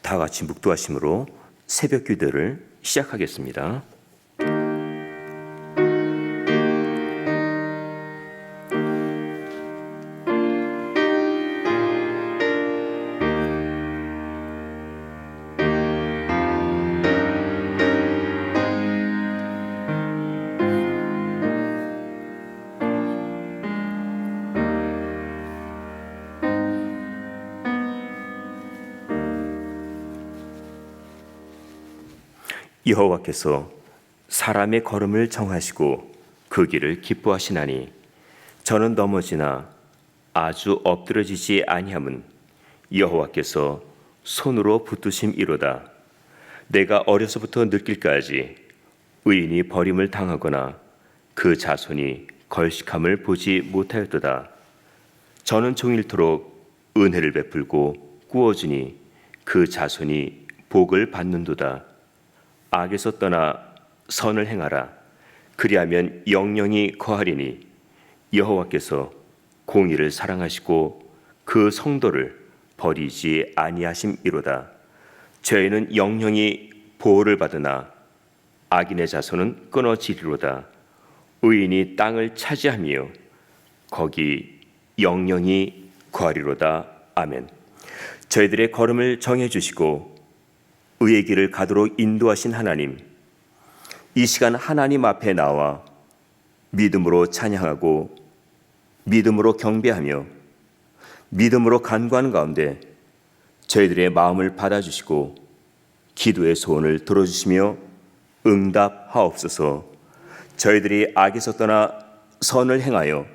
다 같이 묵도하심으로 새벽 기도를 시작하겠습니다. 여호와께서 사람의 걸음을 정하시고 그 길을 기뻐하시나니 저는 넘어지나 아주 엎드러지지 아니함은 여호와께서 손으로 붙드심이로다. 내가 어려서부터 늙길까지 의인이 버림을 당하거나 그 자손이 걸식함을 보지 못하였도다. 저는 종일토록 은혜를 베풀고 꾸어주니 그 자손이 복을 받는도다. 악에서 떠나 선을 행하라. 그리하면 영영이 거하리니 여호와께서 공의를 사랑하시고 그 성도를 버리지 아니하심이로다. 죄인은 영영이 보호를 받으나 악인의 자손은 끊어지리로다. 의인이 땅을 차지하며 거기 영영이 거하리로다. 아멘. 저희들의 걸음을 정해주시고 의의 길을 가도록 인도하신 하나님, 이 시간 하나님 앞에 나와 믿음으로 찬양하고 믿음으로 경배하며 믿음으로 간구하는 가운데 저희들의 마음을 받아주시고 기도의 소원을 들어주시며 응답하옵소서. 저희들이 악에서 떠나 선을 행하여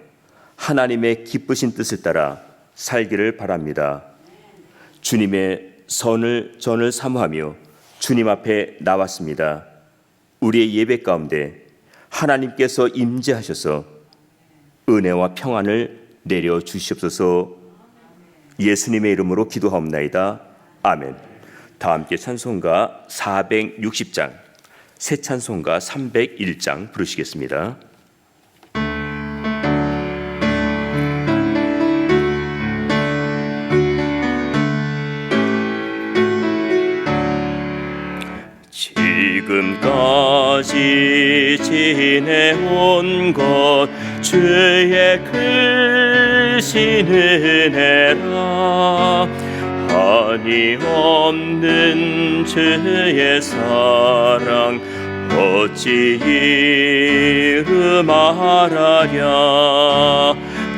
하나님의 기쁘신 뜻을 따라 살기를 바랍니다. 주님의 전을 사모하며 주님 앞에 나왔습니다. 우리의 예배 가운데 하나님께서 임재하셔서 은혜와 평안을 내려주시옵소서. 예수님의 이름으로 기도하옵나이다. 아멘. 다 함께 찬송가 460장, 새 찬송가 301장 부르시겠습니다. 지금까지 지내온 것 주의 크신 은혜라. 한이 없는 주의 사랑 어찌 말하랴.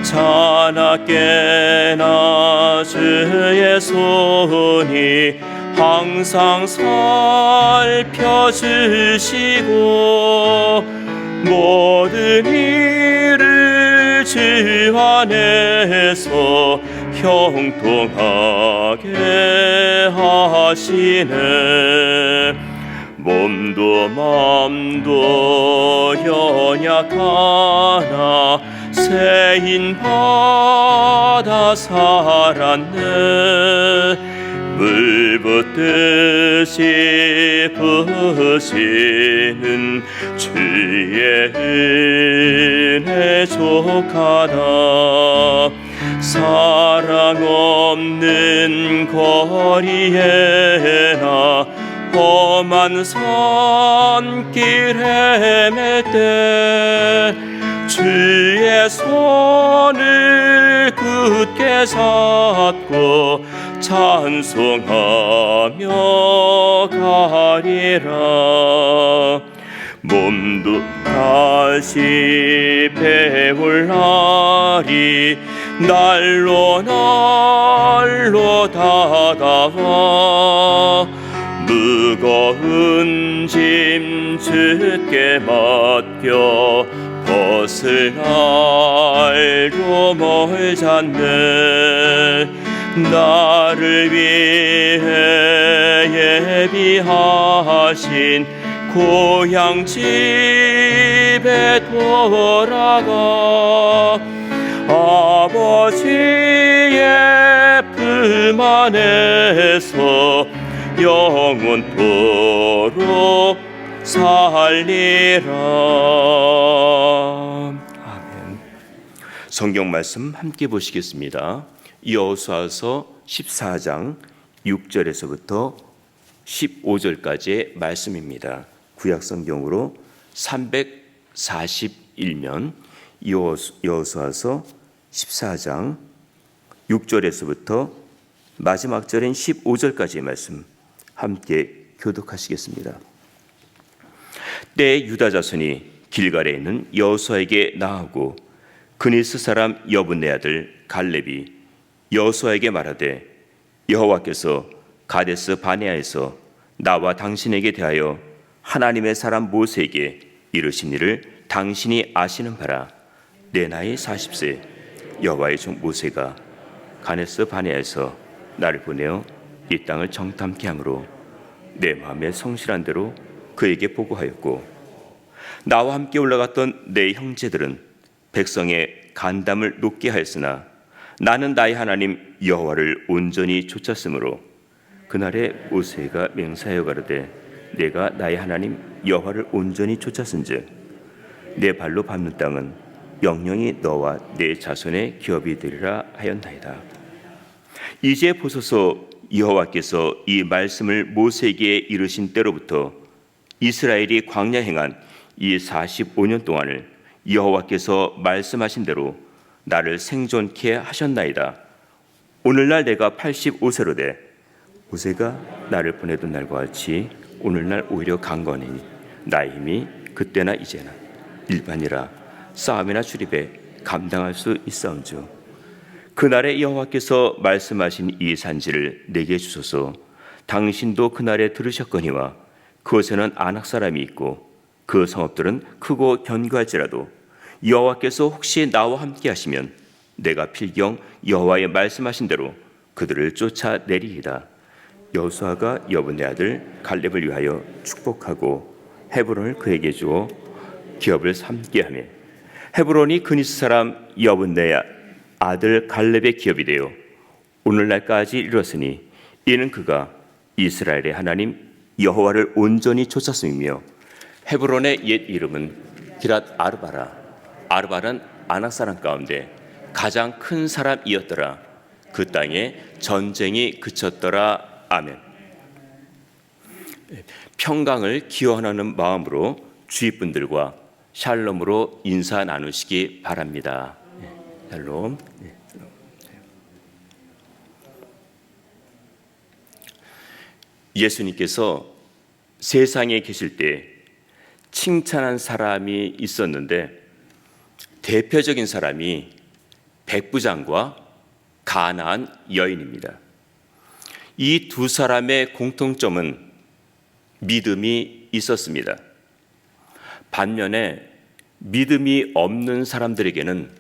자나깨나 주의 손이 항상 살펴주시고 모든 일을 주 안에서 형통하게 하시네. 몸도 마음도 연약하나 세인 받아 살았네. 물 붓듯이 부으시는 주의 은혜 족하다. 사랑 없는 거리에나 험한 산길 헤맬 때 주의 손을 굳게 잡고 찬송하며 가리라. 몸도 다시 배울 날이 날로 다가와 무거운 짐 주께 맡겨 벗을 날도 멀잖네. 나를 위해 예비하신 고향 집에 돌아가 아버지의 품 안에서 영원토록 살리라. 아멘. 성경 말씀 함께 보시겠습니다. 여호수아서 14장 6절에서부터 15절까지의 말씀입니다. 구약성경으로 341면 여호수아서 14장 6절에서부터 마지막 절인 15절까지의 말씀 함께 교독하시겠습니다. 때에 유다 자손이 길갈에 있는 여호수아에게 나아오고 그니스 사람 여분네 아들 갈렙이 여호수아에게 말하되 여호와께서 가데스 바네아에서 나와 당신에게 대하여 하나님의 사람 모세에게 이르신 일을 당신이 아시는 바라. 내 나이 40세 여호와의 종 모세가 가데스 바네아에서 나를 보내어 이 땅을 정탐케 함으로 내 마음에 성실한 대로 그에게 보고하였고 나와 함께 올라갔던 내 형제들은 백성의 간담을 높게 하였으나 나는 나의 하나님 여호와를 온전히 쫓았으므로 그날에 모세가 맹세하여 가로되 내가 나의 하나님 여호와를 온전히 쫓았은즉 내 발로 밟는 땅은 영영이 너와 내 자손의 기업이 되리라 하였나이다. 이제 보소서 여호와께서 이 말씀을 모세에게 이르신 때로부터 이스라엘이 광야 행한 이 45년 동안을 여호와께서 말씀하신 대로 나를 생존케 하셨나이다. 오늘날 내가 85세로 돼 모세가 나를 보내던 날과 같이 오늘날 오히려 강건하니 나의 힘이 그때나 이제나 일반이라 싸움이나 출입에 감당할 수 있사온즉 그날에 여호와께서 말씀하신 이 산지를 내게 주소서. 당신도 그날에 들으셨거니와 그곳에는 아낙 사람이 있고 그 성읍들은 크고 견고할지라도 여호와께서 혹시 나와 함께 하시면 내가 필경 여호와의 말씀하신 대로 그들을 쫓아내리이다. 여호수아가 여분네 아들 갈렙을 위하여 축복하고 헤브론을 그에게 주어 기업을 삼게 하며 헤브론이 그니스 사람 여분네 아들 갈렙의 기업이 되어 오늘날까지 이르렀으니 이는 그가 이스라엘의 하나님 여호와를 온전히 쫓았음이며 헤브론의 옛 이름은 기랏 아르바라. 아르바는 아낙 사람 가운데 가장 큰 사람이었더라. 그 땅에 전쟁이 그쳤더라. 아멘. 평강을 기원하는 마음으로 주위 분들과 샬롬으로 인사 나누시기 바랍니다. 샬롬. 예수님께서 세상에 계실 때 칭찬한 사람이 있었는데 대표적인 사람이 백부장과 가나안 여인입니다. 이 두 사람의 공통점은 믿음이 있었습니다. 반면에 믿음이 없는 사람들에게는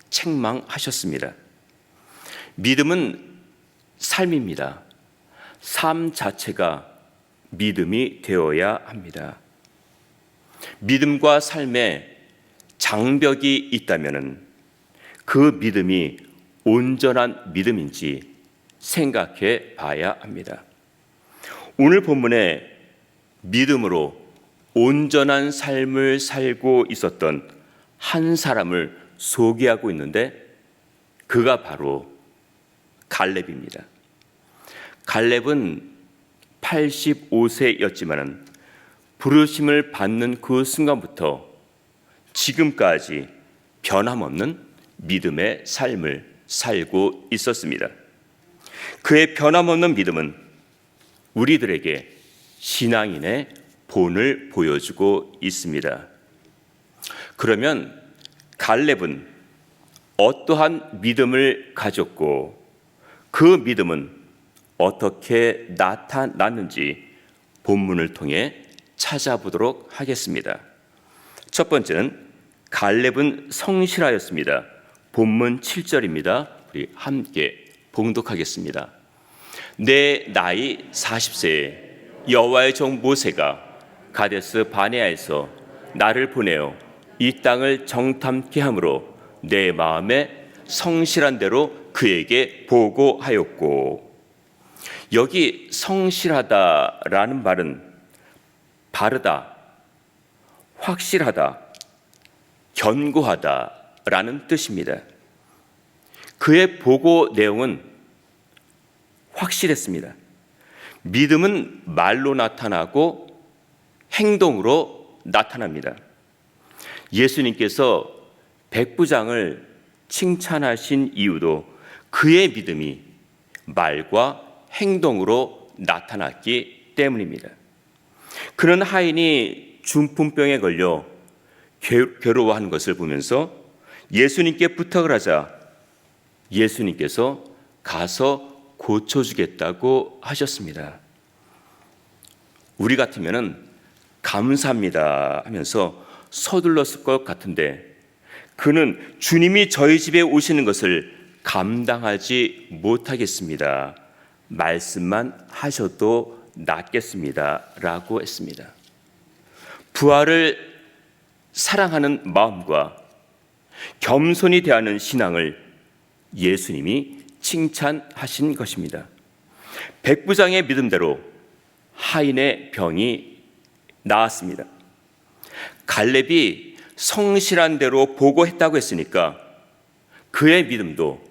책망하셨습니다. 믿음은 삶입니다. 삶 자체가 믿음이 되어야 합니다. 믿음과 삶에 장벽이 있다면 그 믿음이 온전한 믿음인지 생각해 봐야 합니다. 오늘 본문에 믿음으로 온전한 삶을 살고 있었던 한 사람을 소개하고 있는데 그가 바로 갈렙입니다. 갈렙은 85세였지만 부르심을 받는 그 순간부터 지금까지 변함없는 믿음의 삶을 살고 있었습니다. 그의 변함없는 믿음은 우리들에게 신앙인의 본을 보여주고 있습니다. 그러면 갈렙은 어떠한 믿음을 가졌고 그 믿음은 어떻게 나타났는지 본문을 통해 찾아보도록 하겠습니다. 첫 번째는 갈렙은 성실하였습니다. 본문 7절입니다. 우리 함께 봉독하겠습니다. 내 나이 40세에 여호와의 종 모세가 가데스 바네아에서 나를 보내어 이 땅을 정탐케 함으로 내 마음에 성실한 대로 그에게 보고하였고, 여기 성실하다라는 말은 바르다, 확실하다, 견고하다라는 뜻입니다. 그의 보고 내용은 확실했습니다. 믿음은 말로 나타나고 행동으로 나타납니다. 예수님께서 백부장을 칭찬하신 이유도 그의 믿음이 말과 행동으로 나타났기 때문입니다. 그는 하인이 중풍병에 걸려 괴로워하는 것을 보면서 예수님께 부탁을 하자 예수님께서 가서 고쳐주겠다고 하셨습니다. 우리 같으면은 감사합니다 하면서 서둘렀을 것 같은데 그는 주님이 저희 집에 오시는 것을 감당하지 못하겠습니다. 말씀만 하셔도 낫겠습니다 라고 했습니다. 부활을 사랑하는 마음과 겸손히 대하는 신앙을 예수님이 칭찬하신 것입니다. 백부장의 믿음대로 하인의 병이 나았습니다. 갈렙이 성실한 대로 보고했다고 했으니까 그의 믿음도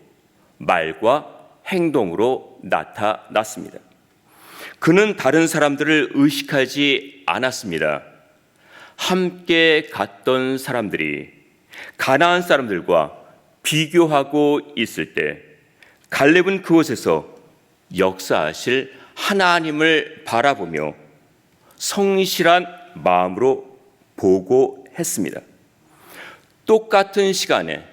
말과 행동으로 나타났습니다. 그는 다른 사람들을 의식하지 않았습니다. 함께 갔던 사람들이 가나안 사람들과 비교하고 있을 때 갈렙은 그곳에서 역사하실 하나님을 바라보며 성실한 마음으로 보고했습니다. 똑같은 시간에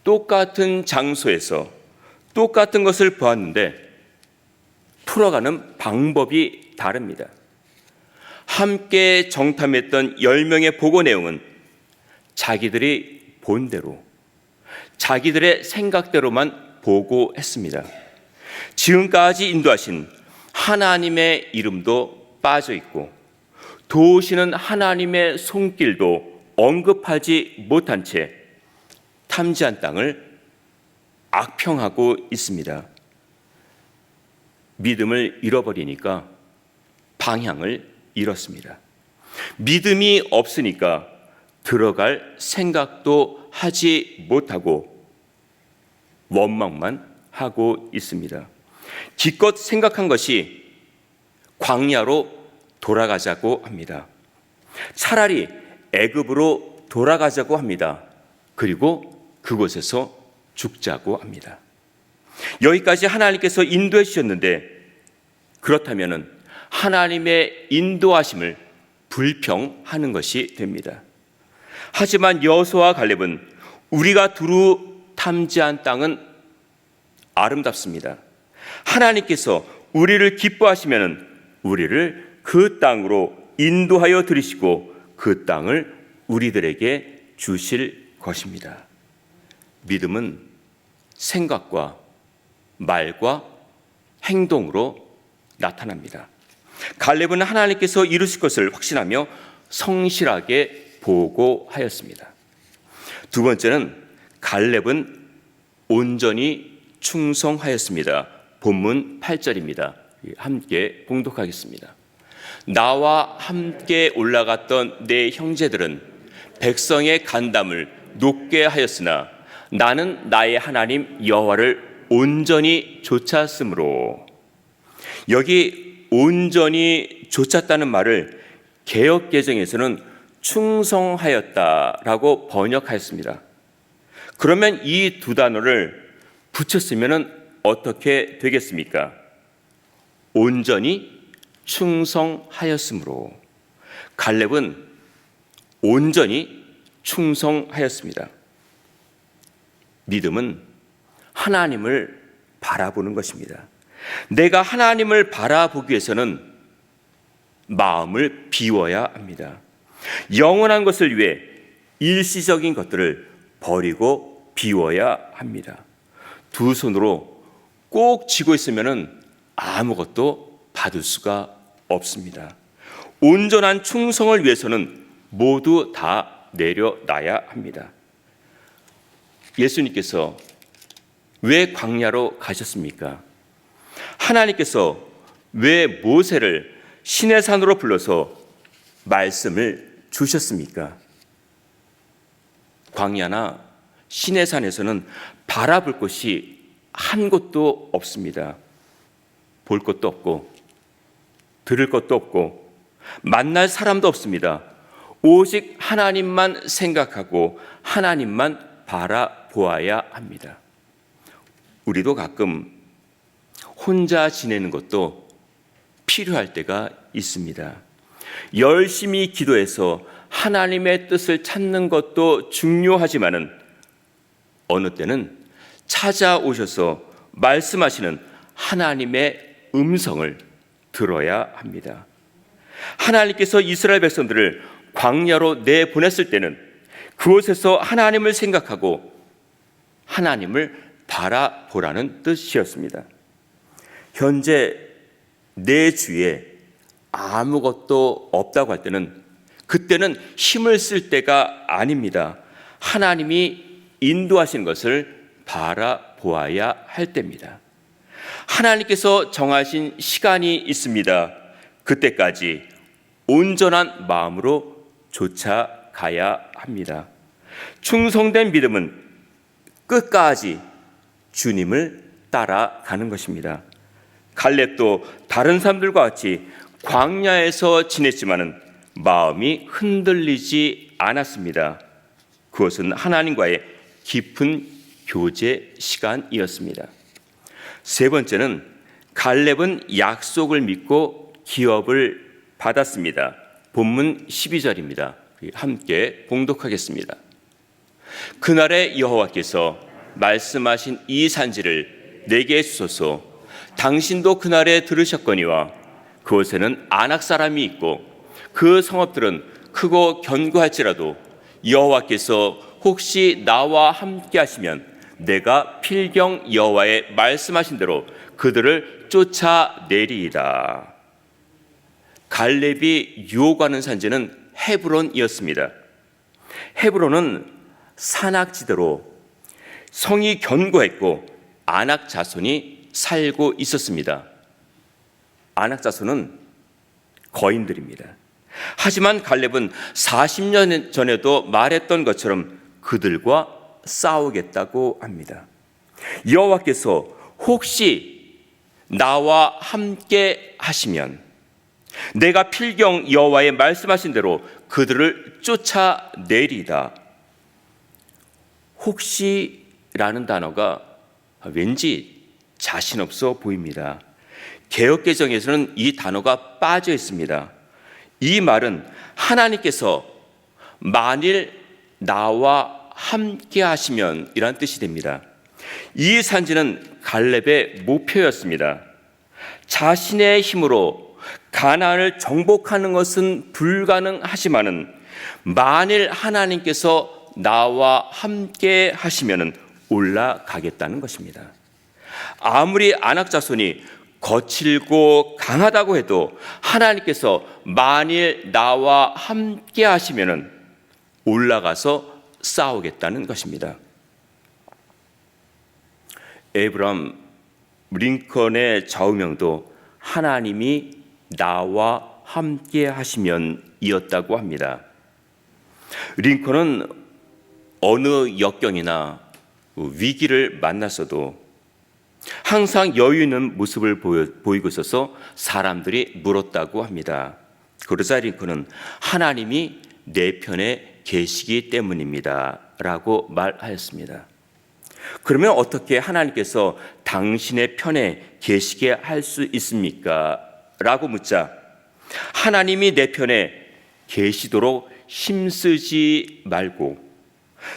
똑같은 장소에서 똑같은 것을 보았는데 풀어가는 방법이 다릅니다. 함께 정탐했던 10명의 보고 내용은 자기들이 본 대로 자기들의 생각대로만 보고했습니다. 지금까지 인도하신 하나님의 이름도 빠져 있고 도우시는 하나님의 손길도 언급하지 못한 채 탐지한 땅을 악평하고 있습니다. 믿음을 잃어버리니까 방향을 잃었습니다. 믿음이 없으니까 들어갈 생각도 하지 못하고 원망만 하고 있습니다. 기껏 생각한 것이 광야로 돌아가자고 합니다. 차라리 애굽으로 돌아가자고 합니다. 그리고 그곳에서 죽자고 합니다. 여기까지 하나님께서 인도해 주셨는데 그렇다면 하나님의 인도하심을 불평하는 것이 됩니다. 하지만 여호수아와 갈렙은 우리가 두루 탐지한 땅은 아름답습니다. 하나님께서 우리를 기뻐하시면 우리를 그 땅으로 인도하여 들이시고 그 땅을 우리들에게 주실 것입니다. 믿음은 생각과 말과 행동으로 나타납니다. 갈렙은 하나님께서 이루실 것을 확신하며 성실하게 보고하였습니다. 두 번째는 갈렙은 온전히 충성하였습니다. 본문 8절입니다. 함께 봉독하겠습니다. 나와 함께 올라갔던 내 형제들은 백성의 간담을 높게 하였으나 나는 나의 하나님 여호와를 온전히 좇았으므로. 여기 온전히 좇았다는 말을 개역개정에서는 충성하였다라고 번역하였습니다. 그러면 이 두 단어를 붙였으면 어떻게 되겠습니까? 온전히 충성하였으므로. 갈렙은 온전히 충성하였습니다. 믿음은 하나님을 바라보는 것입니다. 내가 하나님을 바라보기 위해서는 마음을 비워야 합니다. 영원한 것을 위해 일시적인 것들을 버리고 비워야 합니다. 두 손으로 꼭 쥐고 있으면 아무것도 받을 수가 없습니다. 온전한 충성을 위해서는 모두 다 내려놔야 합니다. 예수님께서 왜 광야로 가셨습니까? 하나님께서 왜 모세를 시내산으로 불러서 말씀을 주셨습니까? 광야나 시내산에서는 바라볼 곳이 한 곳도 없습니다. 볼 것도 없고 들을 것도 없고 만날 사람도 없습니다. 오직 하나님만 생각하고 하나님만 바라보아야 합니다. 우리도 가끔 혼자 지내는 것도 필요할 때가 있습니다. 열심히 기도해서 하나님의 뜻을 찾는 것도 중요하지만은 어느 때는 찾아오셔서 말씀하시는 하나님의 음성을 들어야 합니다. 하나님께서 이스라엘 백성들을 광야로 내보냈을 때는 그곳에서 하나님을 생각하고 하나님을 바라보라는 뜻이었습니다. 현재 내 주위에 아무것도 없다고 할 때는 그때는 힘을 쓸 때가 아닙니다. 하나님이 인도하시는 것을 바라보아야 할 때입니다. 하나님께서 정하신 시간이 있습니다. 그때까지 온전한 마음으로 쫓아가야 합니다. 충성된 믿음은 끝까지 주님을 따라가는 것입니다. 갈렙도 다른 사람들과 같이 광야에서 지냈지만은 마음이 흔들리지 않았습니다. 그것은 하나님과의 깊은 교제 시간이었습니다. 세 번째는 갈렙은 약속을 믿고 기업을 받았습니다. 본문 12절입니다. 함께 봉독하겠습니다. 그날에 여호와께서 말씀하신 이 산지를 내게 주소서. 당신도 그날에 들으셨거니와 그곳에는 아낙 사람이 있고 그 성읍들은 크고 견고할지라도 여호와께서 혹시 나와 함께 하시면 내가 필경 여호와의 말씀하신 대로 그들을 쫓아내리이다. 갈렙이 유혹하는 산지는 헤브론이었습니다. 헤브론은 산악지대로 성이 견고했고 아낙 자손이 살고 있었습니다. 아낙 자손은 거인들입니다. 하지만 갈렙은 40년 전에도 말했던 것처럼 그들과 싸우겠다고 합니다. 여호와께서 혹시 나와 함께 하시면 내가 필경 여호와의 말씀하신 대로 그들을 쫓아내리다. 혹시라는 단어가 왠지 자신 없어 보입니다. 개역개정에서는 이 단어가 빠져 있습니다. 이 말은 하나님께서 만일 나와 함께 하시면 이란 뜻이 됩니다. 이 산지는 갈렙의 목표였습니다. 자신의 힘으로 가나안을 정복하는 것은 불가능하지만은 만일 하나님께서 나와 함께 하시면 올라가겠다는 것입니다. 아무리 아낙 자손이 거칠고 강하다고 해도 하나님께서 만일 나와 함께 하시면 올라가서 싸우겠다는 것입니다. 에이브러함 링컨의 좌우명도 하나님이 나와 함께 하시면 이었다고 합니다. 링컨은 어느 역경이나 위기를 만났어도 항상 여유 있는 모습을 보이고 있어서 사람들이 물었다고 합니다. 그러자 링컨은 하나님이 내 편에 계시기 때문입니다 라고 말하였습니다. 그러면 어떻게 하나님께서 당신의 편에 계시게 할 수 있습니까? 라고 묻자 하나님이 내 편에 계시도록 힘쓰지 말고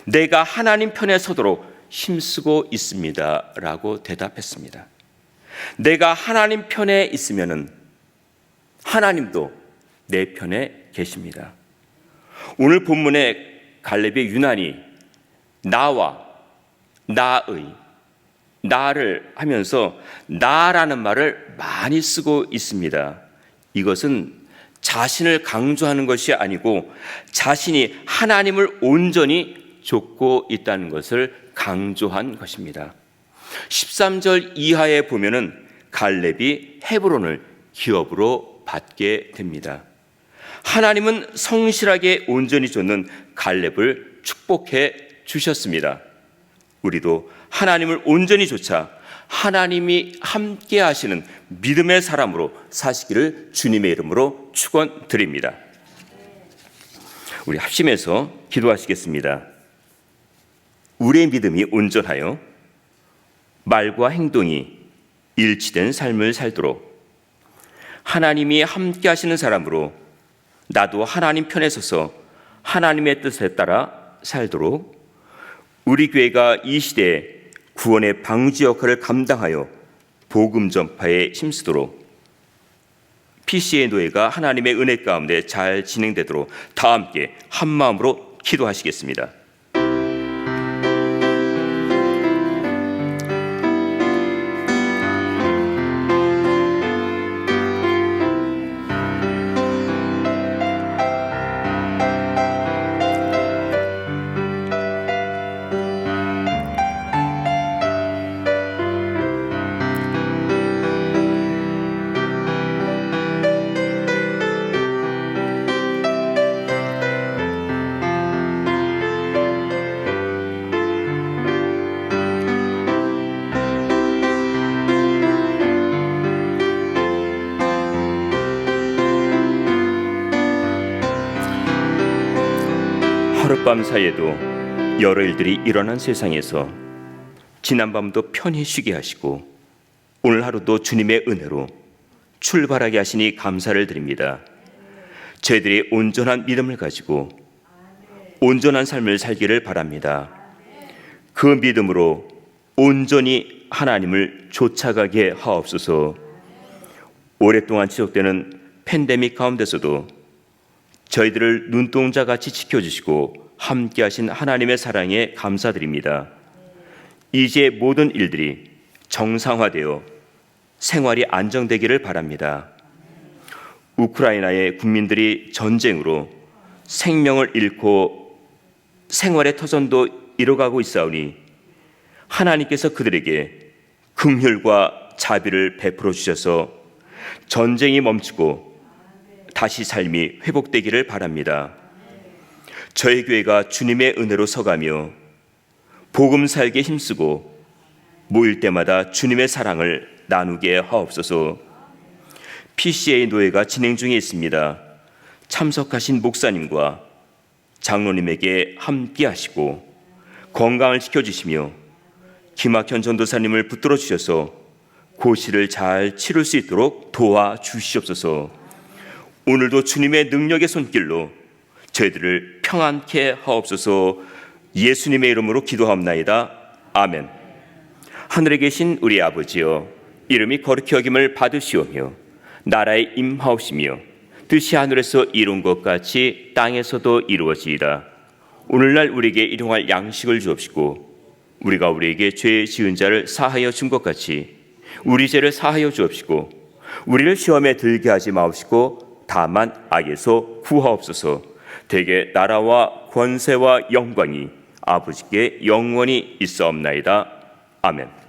내가 하나님 편에 서도록 힘쓰고 있습니다 라고 대답했습니다. 내가 하나님 편에 있으면은 하나님도 내 편에 계십니다. 오늘 본문의 갈렙의 유난히 나와 나의 나를 하면서 나라는 말을 많이 쓰고 있습니다. 이것은 자신을 강조하는 것이 아니고 자신이 하나님을 온전히 좇고 있다는 것을 강조한 것입니다. 13절 이하에 보면은 갈렙이 헤브론을 기업으로 받게 됩니다. 하나님은 성실하게 온전히 좇는 갈렙을 축복해 주셨습니다. 우리도 하나님을 온전히 좇아 하나님이 함께 하시는 믿음의 사람으로 사시기를 주님의 이름으로 축원드립니다. 우리 합심해서 기도하시겠습니다. 우리의 믿음이 온전하여 말과 행동이 일치된 삶을 살도록 하나님이 함께 하시는 사람으로 나도 하나님 편에 서서 하나님의 뜻에 따라 살도록 우리 교회가 이 시대에 구원의 방지 역할을 감당하여 복음 전파에 힘쓰도록 PCA 노예가 하나님의 은혜 가운데 잘 진행되도록 다 함께 한 마음으로 기도하시겠습니다. 하룻밤 사이에도 여러 일들이 일어난 세상에서 지난밤도 편히 쉬게 하시고 오늘 하루도 주님의 은혜로 출발하게 하시니 감사를 드립니다. 저희들이 온전한 믿음을 가지고 온전한 삶을 살기를 바랍니다. 그 믿음으로 온전히 하나님을 쫓아가게 하옵소서. 오랫동안 지속되는 팬데믹 가운데서도 저희들을 눈동자같이 지켜주시고 함께하신 하나님의 사랑에 감사드립니다. 이제 모든 일들이 정상화되어 생활이 안정되기를 바랍니다. 우크라이나의 국민들이 전쟁으로 생명을 잃고 생활의 터전도 잃어가고 있사오니 하나님께서 그들에게 긍휼과 자비를 베풀어 주셔서 전쟁이 멈추고 다시 삶이 회복되기를 바랍니다. 저희 교회가 주님의 은혜로 서가며 복음 살게 힘쓰고 모일 때마다 주님의 사랑을 나누게 하옵소서. PCA 노예가 진행 중에 있습니다. 참석하신 목사님과 장로님에게 함께 하시고 건강을 지켜주시며 김학현 전도사님을 붙들어 주셔서 고시를 잘 치를 수 있도록 도와주시옵소서. 오늘도 주님의 능력의 손길로 저희들을 평안케 하옵소서. 예수님의 이름으로 기도하옵나이다. 아멘. 하늘에 계신 우리 아버지여, 이름이 거룩히 여김을 받으시오며 나라에 임하옵시며 뜻이 하늘에서 이룬 것 같이 땅에서도 이루어지이다. 오늘날 우리에게 일용할 양식을 주옵시고 우리가 우리에게 죄 지은 자를 사하여 준 것 같이 우리 죄를 사하여 주옵시고 우리를 시험에 들게 하지 마옵시고 다만 악에서 구하옵소서. 대개 나라와 권세와 영광이 아버지께 영원히 있사옵나이다. 아멘.